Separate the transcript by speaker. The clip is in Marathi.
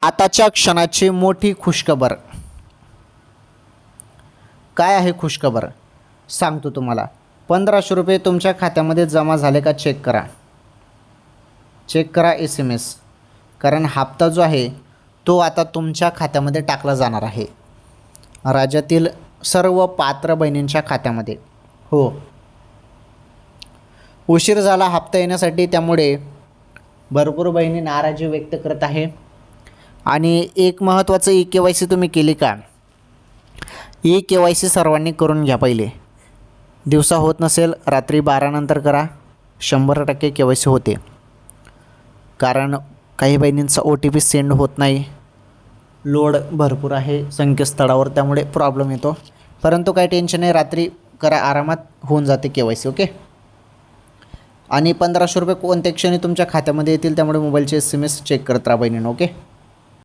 Speaker 1: आताच्या क्षणाची मोठी खुशखबर. काय आहे खुशखबर सांगतो तुम्हाला. 1500 रुपये तुमच्या खात्यामध्ये जमा झाले का चेक करा. चेक करा SMS, कारण हप्ता जो आहे तो आता तुमच्या खात्यामध्ये टाकला जाणार आहे, राज्यातील सर्व पात्र बहिणींच्या खात्यामध्ये. हो, उशीर झाला हप्ता येण्यासाठी, त्यामुळे भरपूर बहिणी नाराजी व्यक्त करत आहे. आणि एक महत्त्वाचं KYC तुम्ही केली का? KYC सर्वांनी करून घ्या. पहिले दिवसा होत नसेल रात्री 12 नंतर करा, 100% KYC होते. कारण काही बहिणींचा OTP सेंड होत नाही, लोड भरपूर आहे संकेतस्थळावर, त्यामुळे प्रॉब्लेम येतो. परंतु काही टेन्शन नाही, रात्री करा, आरामात होऊन जाते KYC. ओके. आणि 1500 रुपये कोणत्या क्षणी तुमच्या खात्यामध्ये येतील, त्यामुळे मोबाईलचे SMS चेक करत राहा बहिणींनो. ओके.